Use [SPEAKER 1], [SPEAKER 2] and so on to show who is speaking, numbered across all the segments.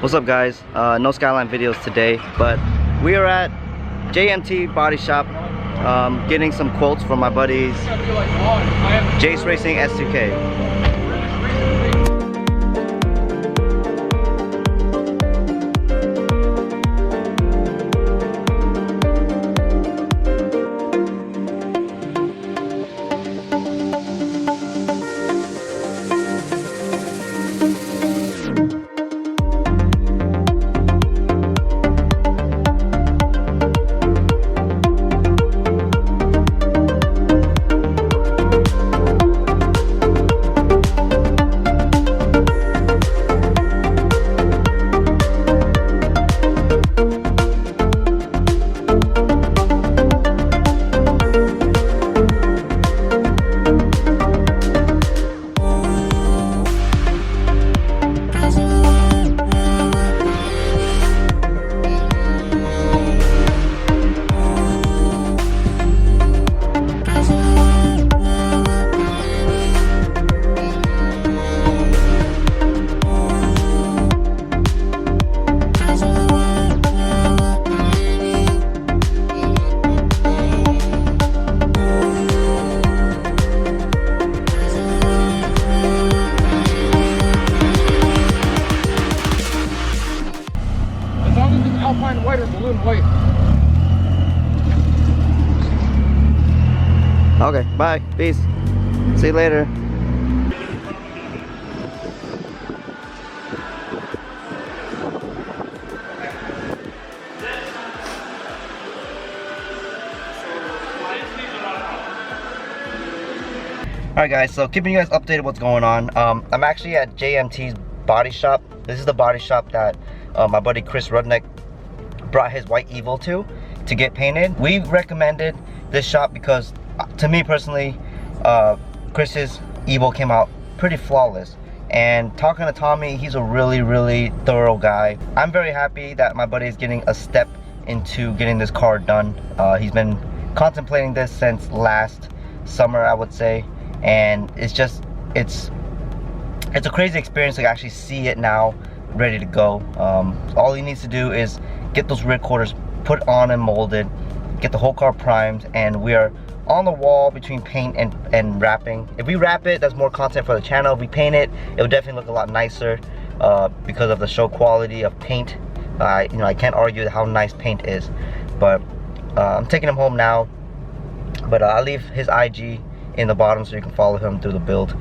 [SPEAKER 1] What's up, guys? No Skyline videos today, but we are at JMT Body Shop getting some quotes from my buddies Jace Racing S2K.
[SPEAKER 2] Alpine white or balloon white.
[SPEAKER 1] Okay, bye. Peace. See you later. Alright guys, so keeping you guys updated what's going on. I'm actually at JMT's body shop. This is the body shop that my buddy Chris Rudnick brought his white Evo to get painted. We recommended this shop because to me personally, Chris's Evo came out pretty flawless. And talking to Tommy, he's a really thorough guy. I'm very happy that my buddy is getting a step into getting this car done. He's been contemplating this since last summer, I would say. And it's a crazy experience to actually see it now ready to go. All he needs to do is get those rear quarters put on and molded, get the whole car primed, and we are on the wall between paint and wrapping. If we wrap it, that's more content for the channel. If we paint it, it will definitely look a lot nicer because of the show quality of paint. I can't argue how nice paint is, but I'm taking him home now. But I'll leave his IG in the bottom so you can follow him through the build.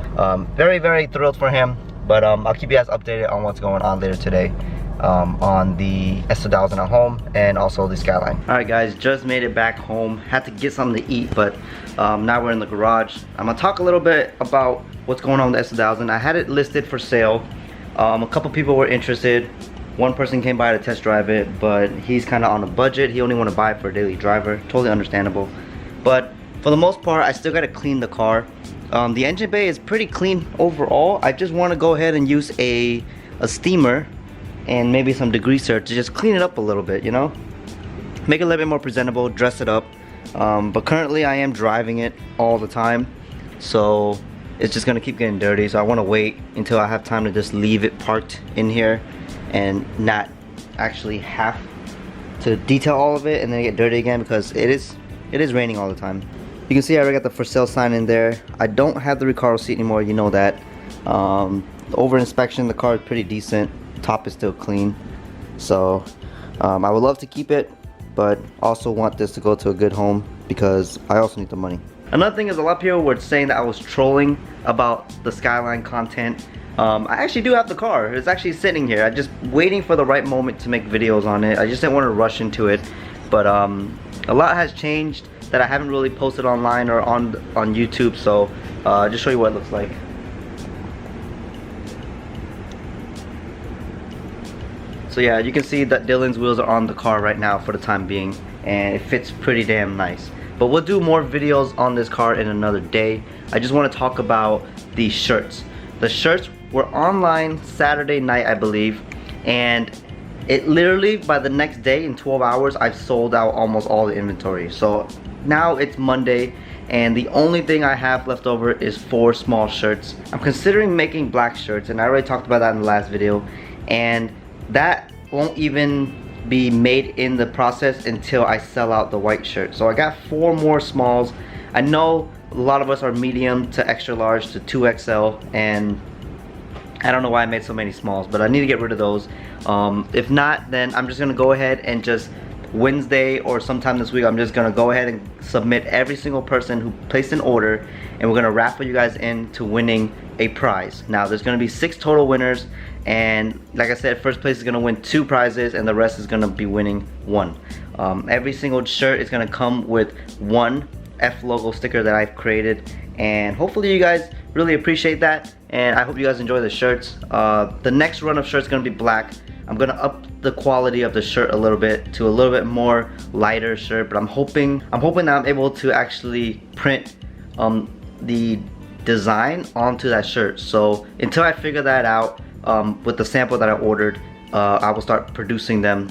[SPEAKER 1] Very thrilled for him, but I'll keep you guys updated on what's going on later today on the S2000 at home and also the Skyline. Alright guys, just made it back home. Had to get something to eat, but now we're in the garage. I'm gonna talk a little bit about what's going on with the S2000. I had it listed for sale. A couple people were interested. One person came by to test drive it, but he's kind of on a budget. He only want to buy it for a daily driver. Totally understandable. But for the most part, I still got to clean the car. The engine bay is pretty clean overall. I just want to go ahead and use a steamer and maybe some degreaser to just clean it up a little bit, you know? Make it a little bit more presentable, dress it up. But currently I am driving it all the time, so it's just gonna keep getting dirty. So I want to wait until I have time to just leave it parked in here and not actually have to detail all of it and then get dirty again, because it is raining all the time. You can see I already got the for sale sign in there. I don't have the Recaro seat anymore, you know that. Over inspection, the car is pretty decent. Top is still clean. So I would love to keep it, but also want this to go to a good home because I also need the money. Another thing is, a lot of people were saying that I was trolling about the Skyline content. I actually do have the car. It's actually sitting here. I'm just waiting for the right moment to make videos on it. I just didn't want to rush into it. But a lot has changed that I haven't really posted online or on YouTube, so just show you what it looks like. So yeah, you can see that Dylan's wheels are on the car right now for the time being, and it fits pretty damn nice. But we'll do more videos on this car in another day. I just want to talk about the shirts. The shirts were online Saturday night, I believe, and it literally, by the next day, in 12 hours, I've sold out almost all the inventory. So now it's Monday, and the only thing I have left over is 4 small shirts. I'm considering making black shirts, and I already talked about that in the last video. And that won't even be made in the process until I sell out the white shirt. So I got 4 more smalls. I know a lot of us are medium to extra large to 2XL, and I don't know why I made so many smalls, but I need to get rid of those. If not, then I'm just gonna go ahead and just Wednesday or sometime this week, I'm just gonna go ahead and submit every single person who placed an order, and we're gonna raffle you guys into winning a prize. Now there's gonna be 6 total winners, and like I said, first place is gonna win 2 prizes and the rest is gonna be winning 1. Every single shirt is gonna come with 1 F logo sticker that I've created, and hopefully you guys really appreciate that, and I hope you guys enjoy the shirts. The next run of shirts is gonna be black. I'm gonna up the quality of the shirt a little bit to a little bit more lighter shirt, but I'm hoping that I'm able to actually print the design onto that shirt. So until I figure that out, with the sample that I ordered, I will start producing them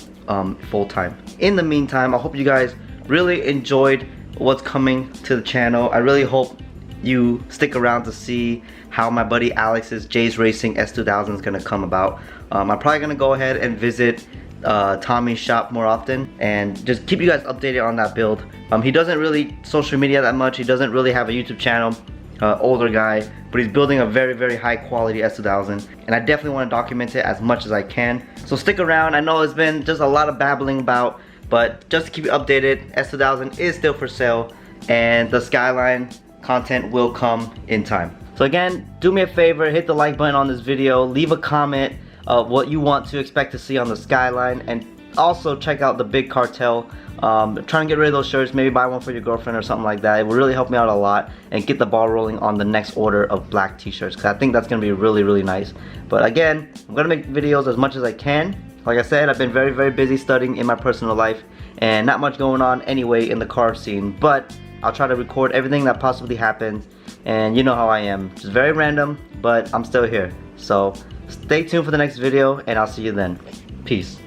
[SPEAKER 1] full time. In the meantime, I hope you guys really enjoyed what's coming to the channel. I really hope you stick around to see how my buddy Alex's Jay's Racing S2000 is gonna come about. I'm probably gonna go ahead and visit Tommy's shop more often and just keep you guys updated on that build. He doesn't really social media that much. He doesn't really have a YouTube channel. Older guy, but he's building a very, very high quality S2000, and I definitely want to document it as much as I can. So stick around. I know it's been just a lot of babbling about, but just to keep you updated, S2000 is still for sale, and the Skyline content will come in time. So again, do me a favor, hit the like button on this video, leave a comment of what you want to expect to see on the Skyline, and also check out the Big Cartel. Try and get rid of those shirts, maybe buy one for your girlfriend or something like that. It will really help me out a lot and get the ball rolling on the next order of black t-shirts, because I think that's going to be really, really nice. But again, I'm going to make videos as much as I can. Like I said, I've been very, very busy studying in my personal life and not much going on anyway in the car scene, but I'll try to record everything that possibly happens, and you know how I am, just very random, but I'm still here. So stay tuned for the next video, and I'll see you then. Peace.